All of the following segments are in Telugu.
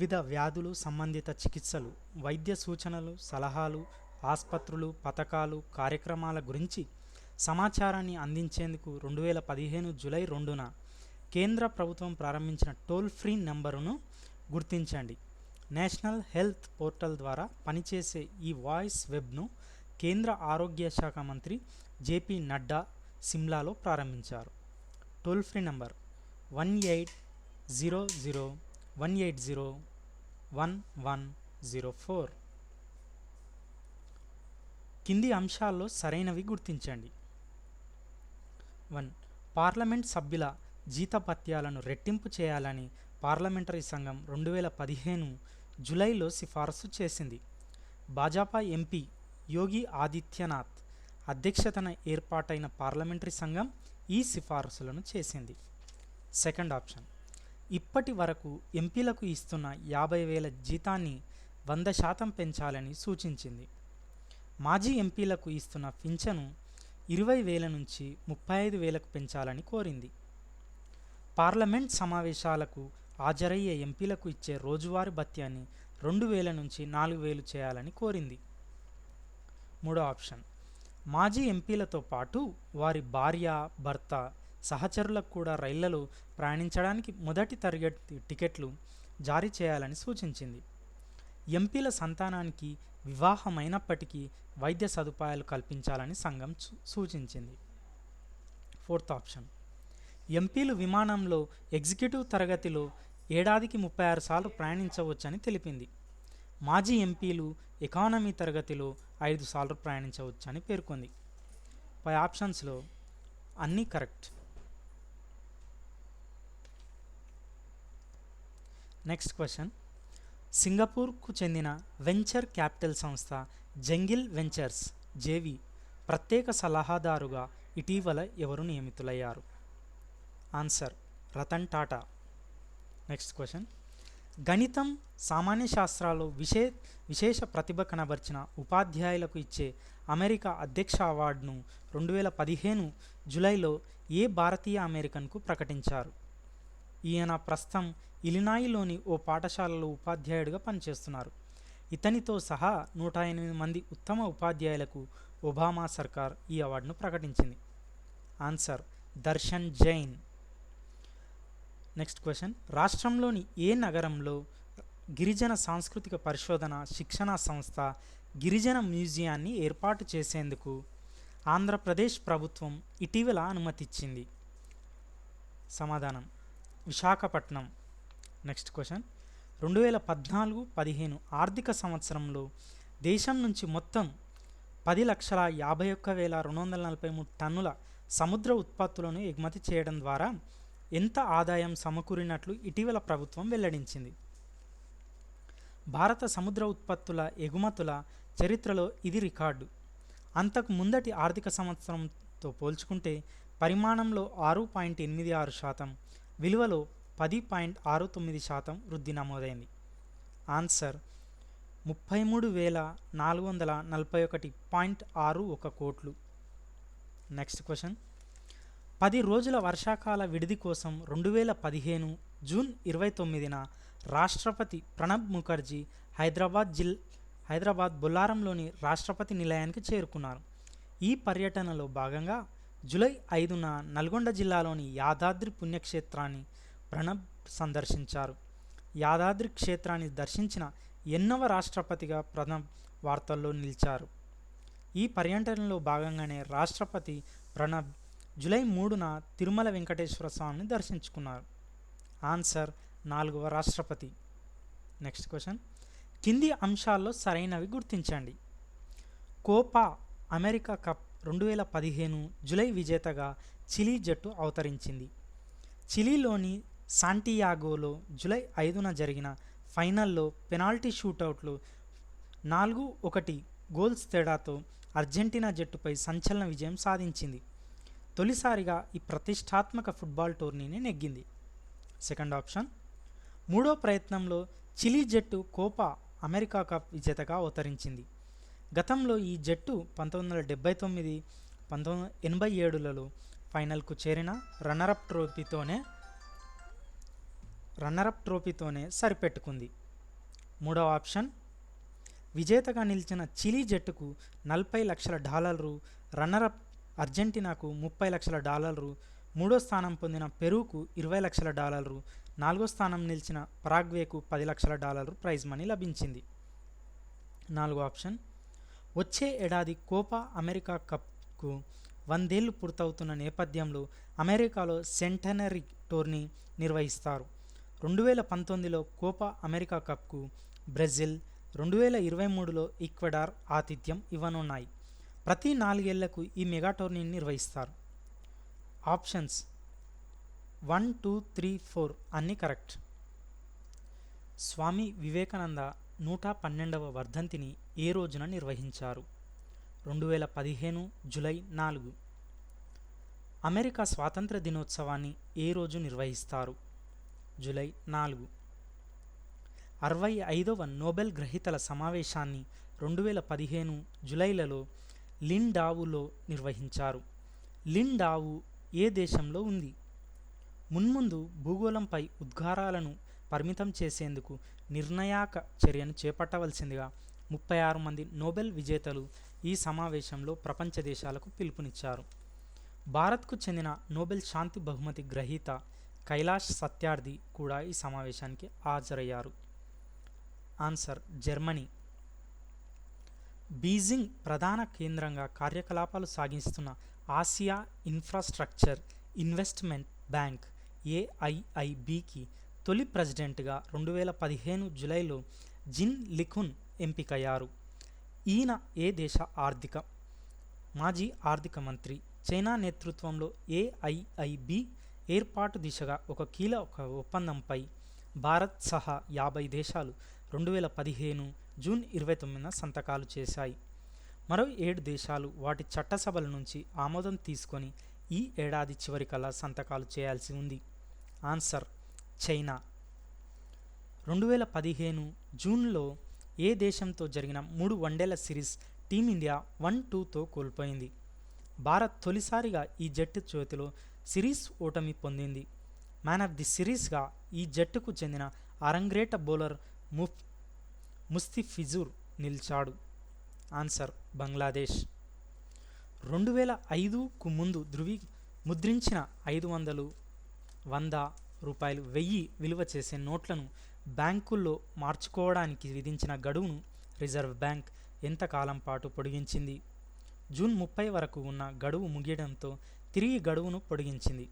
వివిధ వ్యాధులు సంబంధిత చికిత్సలు, వైద్య సూచనలు, సలహాలు, ఆస్పత్రులు, పథకాలు, కార్యక్రమాల గురించి సమాచారాన్ని అందించేందుకు 2015 జూలై 2న కేంద్ర ప్రభుత్వం ప్రారంభించిన టోల్ ఫ్రీ నంబరును గుర్తించండి. నేషనల్ హెల్త్ పోర్టల్ ద్వారా పనిచేసే ఈ వాయిస్ వెబ్ను కేంద్ర ఆరోగ్య శాఖ మంత్రి జేపీ నడ్డా సిమ్లాలో ప్రారంభించారు. Toll free number 1800-180-1104. కింది అంశాల్లో సరైనవి గుర్తించండి. 1. పార్లమెంట్ సభ్యుల జీతభత్యాలను రెట్టింపు చేయాలని పార్లమెంటరీ సంఘం 2015 జూలైలో సిఫారసు చేసింది. భాజపా ఎంపీ యోగి ఆదిత్యనాథ్ అధ్యక్షతన ఏర్పాటైన పార్లమెంటరీ సంఘం ఈ సిఫారసులను చేసింది. సెకండ్ ఆప్షన్, ఇప్పటి వరకు ఎంపీలకు ఇస్తున్న 50,000 జీతాన్ని 100% పెంచాలని సూచించింది. మాజీ ఎంపీలకు ఇస్తున్న పింఛను 20,000 నుంచి 35,000కు పెంచాలని కోరింది. పార్లమెంట్ సమావేశాలకు హాజరయ్యే ఎంపీలకు ఇచ్చే రోజువారీ భత్యాన్ని 2,000 నుంచి 4,000 చేయాలని కోరింది. మూడో ఆప్షన్, మాజీ ఎంపీలతో పాటు వారి భార్య, భర్త, సహచరులకు కూడా రైళ్లలో ప్రయాణించడానికి మొదటి తరగతి టికెట్లు జారీ చేయాలని సూచించింది. ఎంపీల సంతానానికి వివాహమైనప్పటికీ వైద్య సదుపాయాలు కల్పించాలని సంఘం సూచించింది. ఫోర్త్ ఆప్షన్, ఎంపీలు విమానంలో ఎగ్జిక్యూటివ్ తరగతిలో ఏడాదికి 36 సార్లు ప్రయాణించవచ్చని తెలిపింది. మాజీ ఎంపీలు ఎకానమీ తరగతిలో 5 సార్లు ప్రయాణించవచ్చని పేర్కొంది. పై ఆప్షన్స్లో అన్నీ కరెక్ట్. నెక్స్ట్ క్వశ్చన్, సింగపూర్కు చెందిన వెంచర్ క్యాపిటల్ సంస్థ జంగిల్ వెంచర్స్ జేవి ప్రత్యేక సలహాదారుగా ఇటీవల ఎవరు నియమితులయ్యారు? Answer, Ratan Tata. Next question, గణితం, సామాన్య శాస్త్రాల్లో విశేష ప్రతిభ కనబర్చిన ఉపాధ్యాయులకు ఇచ్చే అమెరికా అధ్యక్ష అవార్డును 2015 జూలైలో ఏ భారతీయ అమెరికన్కు ప్రకటించారు? ఈయన ప్రస్తుతం ఇలినాయిలోని ఓ పాఠశాలలో ఉపాధ్యాయుడిగా పనిచేస్తున్నారు. ఇతనితో సహా 108 మంది ఉత్తమ ఉపాధ్యాయులకు ఒబామా సర్కార్ ఈ అవార్డును ప్రకటించింది. Answer, Darshan Jain. Next question, రాష్ట్రంలోని ఏ నగరంలో గిరిజన సాంస్కృతిక పరిశోధన శిక్షణా సంస్థ గిరిజన మ్యూజియాన్ని ఏర్పాటు చేసేందుకు ఆంధ్రప్రదేశ్ ప్రభుత్వం ఇటీవల అనుమతిచ్చింది? సమాధానం, విశాఖపట్నం. నెక్స్ట్ క్వశ్చన్, 2014-15 ఆర్థిక సంవత్సరంలో దేశం నుంచి మొత్తం 10,51,243 టన్నుల సముద్ర ఉత్పత్తులను ఎగుమతి చేయడం ద్వారా ఎంత ఆదాయం సమకూరినట్లు ఇటీవల ప్రభుత్వం వెల్లడించింది? భారత సముద్ర ఉత్పత్తుల ఎగుమతుల చరిత్రలో ఇది రికార్డు. అంతకు ముందటి ఆర్థిక సంవత్సరంతో పోల్చుకుంటే పరిమాణంలో 6.86%, విలువలో 10.69% వృద్ధి నమోదైంది. ఆన్సర్, 33,441.61 కోట్లు. నెక్స్ట్ క్వశ్చన్, 10 రోజుల వర్షాకాల విడిది కోసం 2015 జూన్ 29న రాష్ట్రపతి ప్రణబ్ ముఖర్జీ హైదరాబాద్ బొల్లారంలోని రాష్ట్రపతి నిలయానికి చేరుకున్నారు. ఈ పర్యటనలో భాగంగా జూలై 5న నల్గొండ జిల్లాలోని యాదాద్రి పుణ్యక్షేత్రాన్ని ప్రణబ్ సందర్శించారు. యాదాద్రి క్షేత్రాన్ని దర్శించిన 8వ రాష్ట్రపతిగా ప్రణబ్ వార్తల్లో నిలిచారు. ఈ పర్యటనలో భాగంగానే రాష్ట్రపతి ప్రణబ్ జూలై 3న తిరుమల వెంకటేశ్వర స్వామిని దర్శించుకున్నారు. ఆన్సర్, 4వ రాష్ట్రపతి. నెక్స్ట్ క్వశ్చన్, కింది అంశాల్లో సరైనవి గుర్తించండి. కోపా అమెరికా కప్ 2015 జూలై విజేతగా చిలీ జట్టు అవతరించింది. చిలీలోని శాంటియాగోలో జూలై 5న జరిగిన ఫైనల్లో పెనాల్టీ షూటౌట్లో 4-1 గోల్స్ తేడాతో అర్జెంటీనా జట్టుపై సంచలన విజయం సాధించింది. తొలిసారిగా ఈ ప్రతిష్టాత్మక ఫుట్బాల్ టోర్నీని నెగ్గింది. సెకండ్ ఆప్షన్, మూడో ప్రయత్నంలో చిలీ జట్టు కోపా అమెరికా కప్ విజేతగా అవతరించింది. గతంలో ఈ జట్టు 1979, 1987లలో ఫైనల్కు చేరిన రన్నరప్ ట్రోఫీతోనే సరిపెట్టుకుంది. మూడవ ఆప్షన్ విజేతగా నిలిచిన చిలీ జట్టుకు $40 లక్షల, రన్నరప్ అర్జెంటీనాకు $30 లక్షల, మూడో స్థానం పొందిన పెరూకు $20 లక్షల, నాలుగో స్థానం నిలిచిన పరాగ్వేకు $10 లక్షల ప్రైజ్ మనీ లభించింది. నాలుగో ఆప్షన్ వచ్చే ఏడాది కోపా అమెరికా కప్కు 100 ఏళ్లు పూర్తవుతున్న నేపథ్యంలో అమెరికాలో సెంటనరీ టోర్నీ నిర్వహిస్తారు. 2019లో కోపా అమెరికా కప్కు బ్రెజిల్, 2023లో ఈక్వెడార్ ఆతిథ్యం ఇవ్వనున్నాయి. ప్రతి 4 ఏళ్లకు ఈ మెగా టోర్నీని నిర్వహిస్తారు. ఆప్షన్స్ 1, 2, 3, 4 అన్నీ కరెక్ట్. స్వామి వివేకానంద 112వ వర్ధంతిని ఏ రోజున నిర్వహించారు? 2015 జూలై 4. అమెరికా స్వాతంత్ర దినోత్సవాన్ని ఏ రోజు నిర్వహిస్తారు? జూలై 4. 65వ నోబెల్ గ్రహీతల సమావేశాన్ని 2015 జూలైలలో లిండావులో నిర్వహించారు. లిండావు ఏ దేశంలో ఉంది? మున్ముందు భూగోళంపై ఉద్గారాలను పరిమితం చేసేందుకు నిర్ణాయక చర్యను చేపట్టవలసిందిగా 36 మంది నోబెల్ విజేతలు ఈ సమావేశంలో ప్రపంచ దేశాలకు పిలుపునిచ్చారు. భారత్కు చెందిన నోబెల్ శాంతి బహుమతి గ్రహీత కైలాష్ సత్యార్థి కూడా ఈ సమావేశానికి హాజరయ్యారు. Answer Germany. బీజింగ్ ప్రధాన కేంద్రంగా కార్యకలాపాలు సాగిస్తున్న ఆసియా ఇన్ఫ్రాస్ట్రక్చర్ ఇన్వెస్ట్మెంట్ బ్యాంక్ ఏఐఐబికి తొలి ప్రెసిడెంట్గా 2015 జూలైలో జిన్ లికున్ ఎంపికయ్యారు. ఈయన ఏ దేశ మాజీ ఆర్థిక మంత్రి? చైనా నేతృత్వంలో ఏఐఐబి ఏర్పాటు దిశగా ఒక కీలక ఒప్పందంపై భారత్ సహా 50 దేశాలు 2015 జూన్ 29న సంతకాలు చేశాయి. మరో 7 దేశాలు వాటి చట్టసభల నుంచి ఆమోదం తీసుకొని ఈ ఏడాది చివరికల్లా సంతకాలు చేయాల్సి ఉంది. Answer China. 2015 జూన్లో ఏ దేశంతో జరిగిన 3 వన్డేల సిరీస్ టీమిండియా 1-2తో కోల్పోయింది. భారత్ తొలిసారిగా ఈ జట్టు చేతిలో సిరీస్ ఓటమి పొందింది. మ్యాన్ ఆఫ్ ది సిరీస్గా ఈ జట్టుకు చెందిన అరంగేట్ర బౌలర్ ముస్తఫిజుర్ నిలిచాడు. ఆన్సర్ బంగ్లాదేశ్. 2005కు ముందు ముద్రించిన 500, 100 రూపాయలు, 1000 విలువ చేసే నోట్లను బ్యాంకుల్లో మార్చుకోవడానికి విధించిన గడువును రిజర్వ్ బ్యాంక్ ఎంతకాలం పాటు పొడిగించింది? జూన్ 30 వరకు ఉన్న గడువు ముగియడంతో తిరిగి గడువును పొడిగించింది.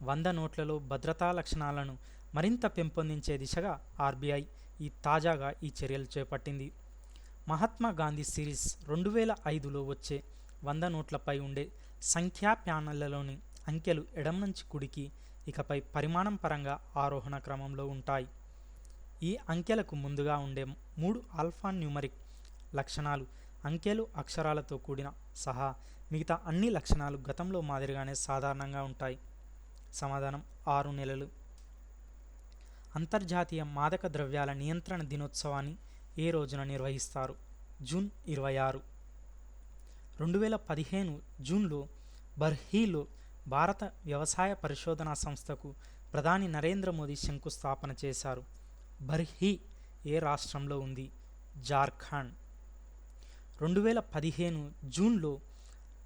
100 నోట్లలో భద్రతా లక్షణాలను మరింత పెంపొందించే దిశగా ఆర్బీఐ తాజాగా ఈ చర్యలు చేపట్టింది. మహాత్మా గాంధీ సిరీస్ 2005లో వచ్చే 100 నోట్లపై ఉండే సంఖ్యా ప్యానెళ్లలోని అంకెలు ఎడమ నుంచి కుడికి, ఇకపై పరిమాణం పరంగా ఆరోహణ క్రమంలో ఉంటాయి. ఈ అంకెలకు ముందుగా ఉండే 3 ఆల్ఫా న్యూమరిక్ లక్షణాలు అంకెలు అక్షరాలతో కూడిన సహా మిగతా అన్ని లక్షణాలు గతంలో మాదిరిగానే సాధారణంగా ఉంటాయి. సమాధానం 6 నెలలు. అంతర్జాతీయ మాదక ద్రవ్యాల నియంత్రణ దినోత్సవాన్ని ఏ రోజున నిర్వహిస్తారు? జూన్ 26. 2015 జూన్లో బర్హీలో భారత వ్యవసాయ పరిశోధనా సంస్థకు ప్రధాని నరేంద్ర మోదీ శంకుస్థాపన చేశారు. బర్హీ ఏ రాష్ట్రంలో ఉంది? జార్ఖండ్. 2015 జూన్లో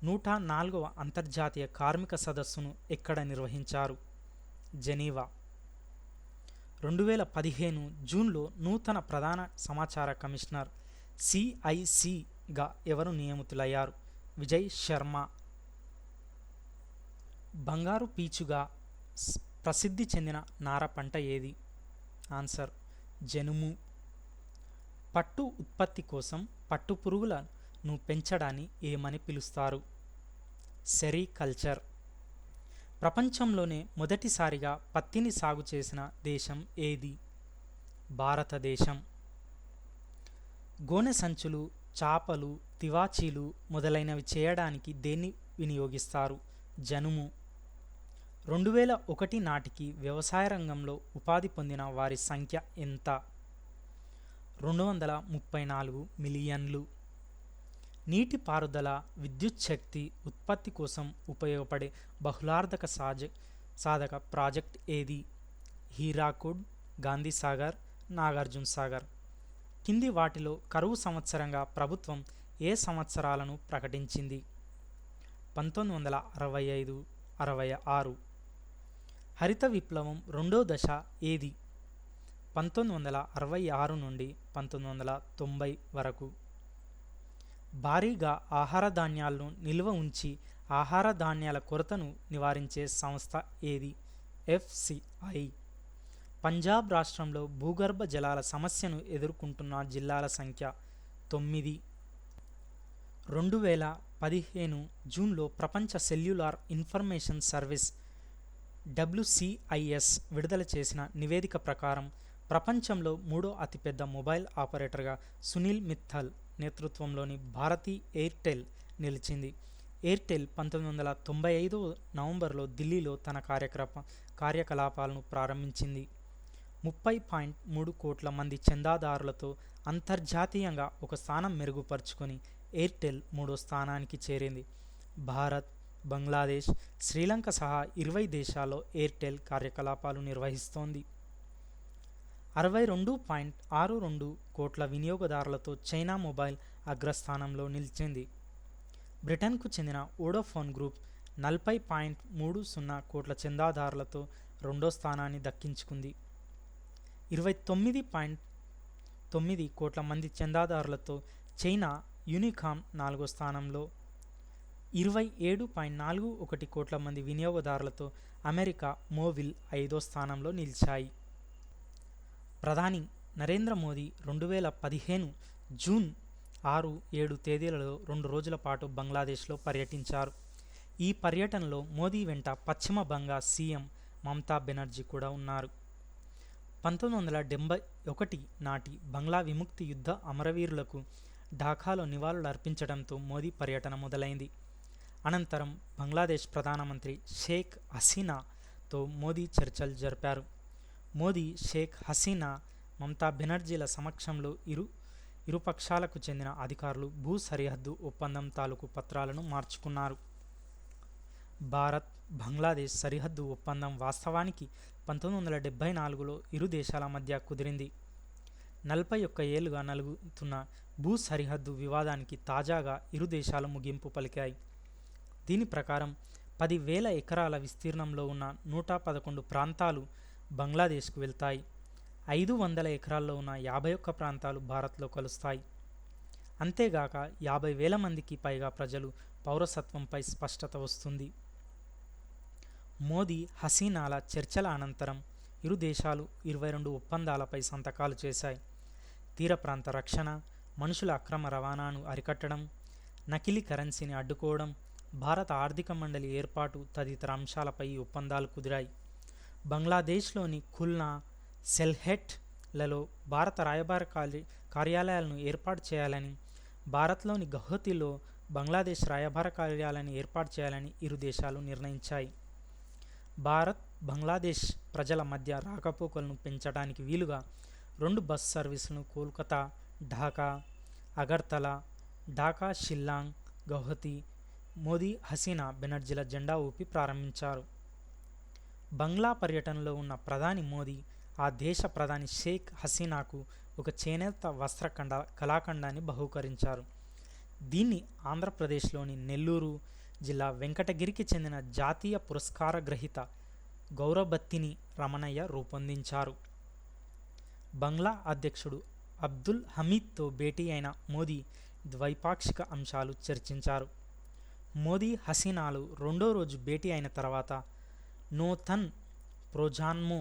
104వ అంతర్జాతీయ కార్మిక సదస్సును ఎక్కడ నిర్వహించారు? జెనీవా. 2015 జూన్లో నూతన ప్రధాన సమాచార కమిషనర్ సిఐసిగా ఎవరు నియమితులయ్యారు? విజయ్ శర్మ. బంగారు పీచుగా ప్రసిద్ధి చెందిన నార పంట ఏది? ఆన్సర్ జనుము. పట్టు ఉత్పత్తి కోసం పట్టు పురుగులను పెంచడాన్ని ఏమని పిలుస్తారు? సెరికల్చర్. ప్రపంచంలోనే మొదటిసారిగా పత్తిని సాగు చేసిన దేశం ఏది? భారతదేశం. గోనె సంచులు, చాపలు, తివాచీలు మొదలైనవి చేయడానికి దేన్ని వినియోగిస్తారు? జనుము. 2001 నాటికి వ్యవసాయ రంగంలో ఉపాధి పొందిన వారి సంఖ్య ఎంత? 234 మిలియన్లు. నీటిపారుదల, విద్యుత్ శక్తి ఉత్పత్తి కోసం ఉపయోగపడే బహుళార్థక సాధక ప్రాజెక్ట్ ఏది? హీరాకుడ్, గాంధీ సాగర్, నాగార్జున సాగర్. కింది వాటిలో కరువు సంవత్సరంగా ప్రభుత్వం ఏ సంవత్సరాలను ప్రకటించింది? 1965, 66. హరిత విప్లవం రెండో దశ ఏది? 1966 నుండి 1990 వరకు. భారీగా ఆహార ధాన్యాలను నిల్వ ఉంచి ఆహార ధాన్యాల కొరతను నివారించే సంస్థ ఏది? FCI. పంజాబ్ రాష్ట్రంలో భూగర్భ జలాల సమస్యను ఎదుర్కొంటున్న జిల్లాల సంఖ్య 9. 2015 జూన్లో ప్రపంచ సెల్యులార్ ఇన్ఫర్మేషన్ సర్వీస్ WCIS విడుదల చేసిన నివేదిక ప్రకారం ప్రపంచంలో మూడో అతిపెద్ద మొబైల్ ఆపరేటర్గా సునీల్ మిత్తల్ నేతృత్వంలోని భారతీ ఎయిర్టెల్ నిలిచింది. ఎయిర్టెల్ 1995 నవంబర్లో ఢిల్లీలో తన కార్యకలాపాలను ప్రారంభించింది. 30.3 కోట్ల మంది చందాదారులతో అంతర్జాతీయంగా ఒక స్థానం మెరుగుపరుచుకొని ఎయిర్టెల్ మూడో స్థానానికి చేరింది. భారత్, బంగ్లాదేశ్, శ్రీలంక సహా 20 దేశాల్లో ఎయిర్టెల్ కార్యకలాపాలు నిర్వహిస్తోంది. 62.62 కోట్ల వినియోగదారులతో చైనా మొబైల్ అగ్రస్థానంలో నిలిచింది. బ్రిటన్కు చెందిన వోడాఫోన్ గ్రూప్ 40.30 కోట్ల చందాదారులతో రెండో స్థానాన్ని దక్కించుకుంది. 29.9 కోట్ల మంది చందాదారులతో చైనా యూనికామ్ నాలుగో స్థానంలో, 27.41 కోట్ల మంది వినియోగదారులతో అమెరికా మోవిల్ ఐదో స్థానంలో నిలిచాయి. ప్రధాని నరేంద్ర మోదీ 2015 జూన్ 6, 7 తేదీలలో 2 రోజుల పాటు బంగ్లాదేశ్లో పర్యటించారు. ఈ పర్యటనలో మోదీ వెంట పశ్చిమ బంగా సీఎం మమతా బెనర్జీ కూడా ఉన్నారు. 1971 నాటి బంగ్లా విముక్తి యుద్ధ అమరవీరులకు ఢాకాలో నివాళులు అర్పించడంతో మోదీ పర్యటన మొదలైంది. అనంతరం బంగ్లాదేశ్ ప్రధానమంత్రి షేక్ హసీనాతో మోదీ చర్చలు జరిపారు. మోదీ, షేక్ హసీనా, మమతా బెనర్జీల సమక్షంలో ఇరుపక్షాలకు చెందిన అధికారులు భూ సరిహద్దు ఒప్పందం తాలూకు పత్రాలను మార్చుకున్నారు. భారత్, బంగ్లాదేశ్ సరిహద్దు ఒప్పందం వాస్తవానికి 1974లో ఇరు దేశాల మధ్య కుదిరింది. 41 ఏళ్లుగా నలుగుతున్న భూ సరిహద్దు వివాదానికి తాజాగా ఇరు దేశాలు ముగింపు పలికాయి. దీని ప్రకారం 10,000 ఎకరాల విస్తీర్ణంలో ఉన్న 111 ప్రాంతాలు బంగ్లాదేశ్కు వెళ్తాయి. 500 ఎకరాల్లో ఉన్న 51 ప్రాంతాలు భారత్లో కలుస్తాయి. అంతేగాక 50,000 మందికి పైగా ప్రజలు పౌరసత్వంపై స్పష్టత వస్తుంది. మోదీ, హసీనాల చర్చల అనంతరం ఇరు దేశాలు 22 ఒప్పందాలపై సంతకాలు చేశాయి. తీర ప్రాంత రక్షణ, మనుషుల అక్రమ రవాణాను అరికట్టడం, నకిలీ కరెన్సీని అడ్డుకోవడం, భారత ఆర్థిక మండలి ఏర్పాటు తదితర అంశాలపై ఈ ఒప్పందాలు కుదిరాయి. బంగ్లాదేశ్లోని ఖుల్నా, సెల్హెట్లలో భారత రాయబార కార్యాలయాలను ఏర్పాటు చేయాలని, భారత్లోని గౌహతిలో బంగ్లాదేశ్ రాయబార కార్యాలయాన్ని ఏర్పాటు చేయాలని ఇరు దేశాలు నిర్ణయించాయి. భారత్, బంగ్లాదేశ్ ప్రజల మధ్య రాకపోకలను పెంచడానికి వీలుగా 2 బస్ సర్వీసులను కోల్కతా, ఢాకా, అగర్తలా, ఢాకా, షిల్లాంగ్, గౌహతి మోదీ, హసీనా, బెనర్జీల జెండా ఊపి ప్రారంభించారు. బంగ్లా పర్యటనలో ఉన్న ప్రధాని మోదీ ఆ దేశ ప్రధాని షేక్ హసీనాకు ఒక చేనేత వస్త్ర కళాఖండాన్ని బహూకరించారు. దీన్ని ఆంధ్రప్రదేశ్లోని నెల్లూరు జిల్లా వెంకటగిరికి చెందిన జాతీయ పురస్కార గ్రహీత గౌరబత్తిని రమణయ్య రూపొందించారు. బంగ్లా అధ్యక్షుడు అబ్దుల్ హమీద్తో భేటీ అయిన మోదీ ద్వైపాక్షిక అంశాలు చర్చించారు. మోదీ, హసీనాలు రెండో రోజు భేటీ అయిన తర్వాత నూతన్ ప్రోజాన్మో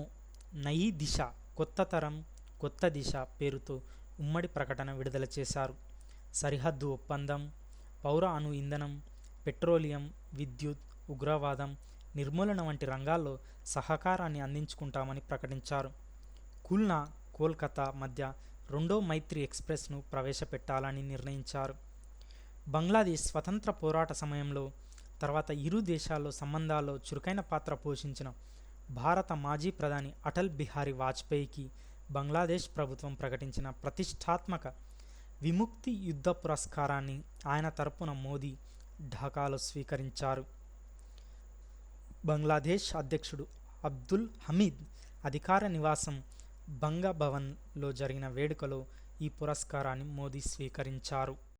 నయీ దిశ, కొత్త తరం కొత్త దిశ పేరుతో ఉమ్మడి ప్రకటన విడుదల చేశారు. సరిహద్దు ఒప్పందం, పౌర అణు ఇంధనం, పెట్రోలియం, విద్యుత్, ఉగ్రవాదం నిర్మూలన వంటి రంగాల్లో సహకారాన్ని అందించుకుంటామని ప్రకటించారు. ఖుల్నా, కోల్కతా మధ్య రెండో మైత్రి ఎక్స్ప్రెస్ను ప్రవేశపెట్టాలని నిర్ణయించారు. బంగ్లాదేశ్ స్వతంత్ర పోరాట సమయంలో తర్వాత ఇరు దేశాల్లో సంబంధాల్లో చురుకైన పాత్ర పోషించిన భారత మాజీ ప్రధాని అటల్ బిహారీ వాజ్పేయికి బంగ్లాదేశ్ ప్రభుత్వం ప్రకటించిన ప్రతిష్టాత్మక విముక్తి యుద్ధ పురస్కారాన్ని ఆయన తరపున మోదీ ఢాకాలో స్వీకరించారు. బంగ్లాదేశ్ అధ్యక్షుడు అబ్దుల్ హమీద్ అధికార నివాసం బంగభవన్లో జరిగిన వేడుకలో ఈ పురస్కారాన్ని మోదీ స్వీకరించారు.